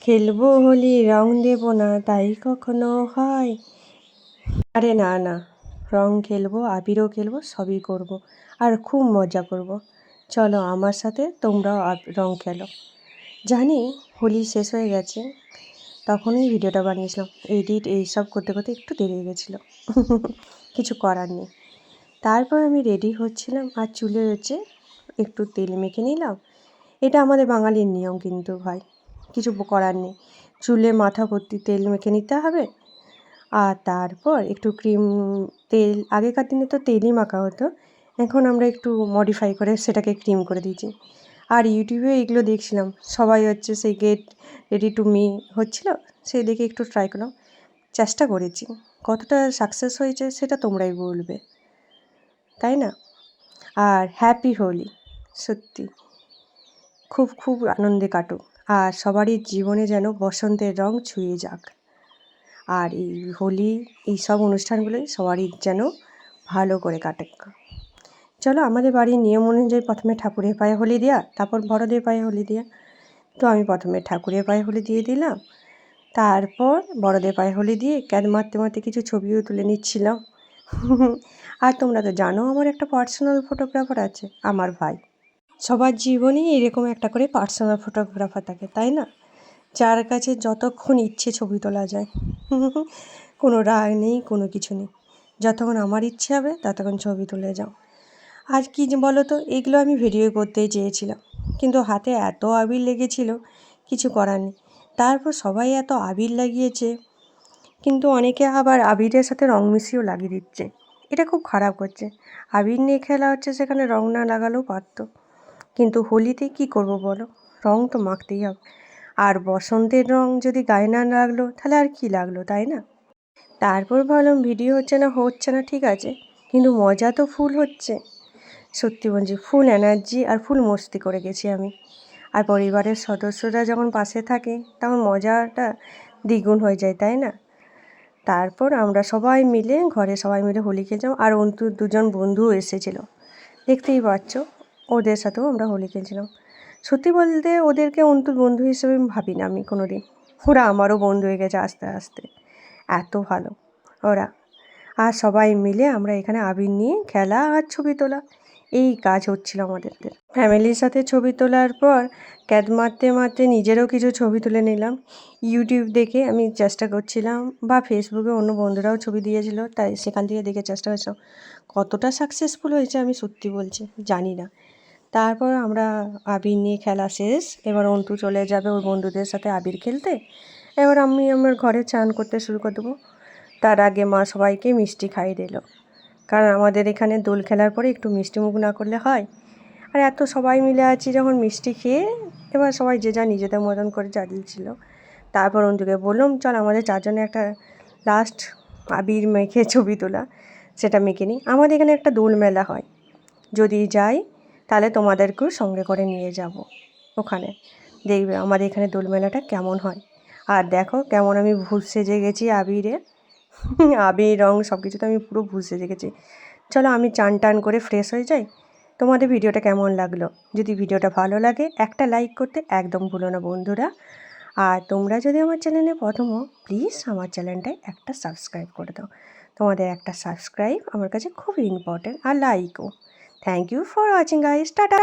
খেলবো হোলি রং দেব না তাই কখনো হয়। আরে না না, রং খেলবো, আবিরও খেলবো, সবই করব। আর খুব মজা করব। চলো আমার সাথে তোমরাও রং খেলো। জানি হোলি শেষ হয়ে গেছে, তখনই ভিডিওটা বানিয়েছিলাম। এডিট এইসব করতে করতে একটু দেরি হয়ে গেছিলো। কিছু করার নেই। তারপর আমি রেডি হচ্ছিলাম আর চুলে হচ্ছে একটু তেল মেখে নিলাম। এটা আমাদের বাঙালির নিয়ম কিন্তু ভাই, কিছু করার নেই। চুলে মাথা ভর্তি তেল মেখে নিতে হবে। আর তারপর একটু ক্রিম, তেল, আগেকার দিনে তো তেলই মাখা হতো, এখন আমরা একটু মডিফাই করে সেটাকে ক্রিম করে দিয়েছি। আর ইউটিউবে এগুলো দেখছিলাম, সবাই হচ্ছে সেই গেট রেডি টু মি হচ্ছিল, সেই দেখে একটু ট্রাই করলাম, চেষ্টা করেছি। কতটা সাকসেস হয়েছে সেটা তোমরাই বলবে, তাই না? আর হ্যাপি হোলি, সত্যি খুব খুব আনন্দে কাটুক, আর সবারই জীবনে যেন বসন্তের রং ছুঁয়ে যাক। আর এই হোলি, এই সব অনুষ্ঠানগুলোই সবারই যেন ভালো করে কাটুক। চলো, আমাদের বাড়ির নিয়ম অনুযায়ী প্রথমে ঠাকুরের পায়ে হোলি দেওয়া, তারপর বড়দের পায়ে হোলি দেওয়া। তো আমি প্রথমে ঠাকুরের পায়ে হোলি দিয়ে দিলাম, তারপর বড়দের পায়ে হোলি দিয়ে ক্যাদ মারতে মারতে কিছু ছবিও তুলে নিচ্ছিলাম। আর তোমরা তো জানো আমার একটা পার্সোনাল ফটোগ্রাফার আছে, আমার ভাই। সবার জীবনেই এরকম একটা করে পার্সোনাল ফটোগ্রাফার থাকে, তাই না? যার কাছে যতক্ষণ ইচ্ছে ছবি তোলা যায়। কোনো রাগ নেই, কোনো কিছু নেই। যতক্ষণ আমার ইচ্ছে হবে ততক্ষণ ছবি তুলে যাও। আর কি যে বলো তো, এগুলো আমি ভিডিও করতেই চেয়েছিলাম, কিন্তু হাতে এত আবির লেগেছিল, কিছু করার নেই। তারপর সবাই এত আবির লাগিয়েছে, কিন্তু অনেকে আবার আবিরের সাথে রং মিশিয়েও লাগিয়ে দিচ্ছে। এটা খুব খারাপ করছে। আবির নিয়ে খেলা হচ্ছে, সেখানে রং না লাগালেও পারতো। কিন্তু হোলিতে কি করব বলো, রং তো মাখতেই হবে। আর বসন্তের রং যদি গায়ে না লাগলো তাহলে আর কি লাগলো, তাই না? তারপর ভাবলাম ভিডিও হচ্ছে না ঠিক আছে, কিন্তু মজা তো ফুল হচ্ছে। সত্যি বলছি, ফুল এনার্জি আর ফুল মস্তি করে গেছি আমি। আর পরিবারের সদস্যরা যখন পাশে থাকে তখন মজাটা দ্বিগুণ হয়ে যায়, তাই না? তারপর আমরা সবাই মিলে হোলি খেলছিলাম। আর অন্তু দুজন বন্ধুও এসেছিলো, দেখতেই পাচ্ছ, ওদের সাথেও আমরা হোলি খেলছিলাম। সত্যি বলতে ওদেরকে অন্তুর বন্ধু হিসেবে আমি ভাবি না আমি কোনো দিন। ওরা আমারও বন্ধু হয়ে গেছে আস্তে আস্তে, এত ভালো ওরা। আর সবাই মিলে আমরা এখানে আবির নিয়ে খেলা আর ছবি তোলা, এই কাজ হচ্ছিল আমাদের। ফ্যামিলির সাথে ছবি তোলার পর ক্যাদ মারতে মারতে নিজেরও কিছু ছবি তুলে নিলাম। ইউটিউব দেখে আমি চেষ্টা করছিলাম, বা ফেসবুকে অন্য বন্ধুরাও ছবি দিয়েছিল, তাই সেখান থেকে দেখে চেষ্টা করছিলাম। কতটা সাকসেসফুল হয়েছে আমি সত্যি বলছি জানি না। তারপর আমরা আবির নিয়ে খেলা শেষ, এবার অন্তু চলে যাবে ওর বন্ধুদের সাথে আবির খেলতে। এবার আমি আমার ঘরে চান করতে শুরু করে দেবো। তার আগে মা সবাইকে মিষ্টি খাইয়ে দিল, কারণ আমাদের এখানে দোল খেলার পরে একটু মিষ্টি মুখ না করলে হয়। আর এত সবাই মিলে আছি যখন, মিষ্টি খেয়ে এবার সবাই যে যা নিজেদের মতন করে চা দিচ্ছিল। তারপর অন্তুকে বললাম, চল আমাদের চারজনে একটা লাস্ট আবির মেখে ছবি তোলা, সেটা মেখে নিই। আমাদের এখানে একটা দোল মেলা হয়, যদি যাই তাহলে তোমাদেরকেও সঙ্গে করে নিয়ে যাব ওখানে, দেখবে আমাদের এখানে দোল মেলাটা কেমন হয়। আর দেখো কেমন আমি ভূত সেজে গেছি আবিরে। আবির রং সব কিছুতে আমি পুরো ভূত সেজে গেছি। চলো আমি চান টান করে ফ্রেশ হয়ে যাই। তোমাদের ভিডিওটা কেমন লাগলো? যদি ভিডিওটা ভালো লাগে একটা লাইক করতে একদম ভুলো না বন্ধুরা। আর তোমরা যদি আমার চ্যানেলে প্রথম হও, প্লিজ আমার চ্যানেলটায় একটা সাবস্ক্রাইব করে দাও। তোমাদের একটা সাবস্ক্রাইব আমার কাছে খুবই ইম্পর্টেন্ট, আর লাইকও। Thank you for watching guys, tata.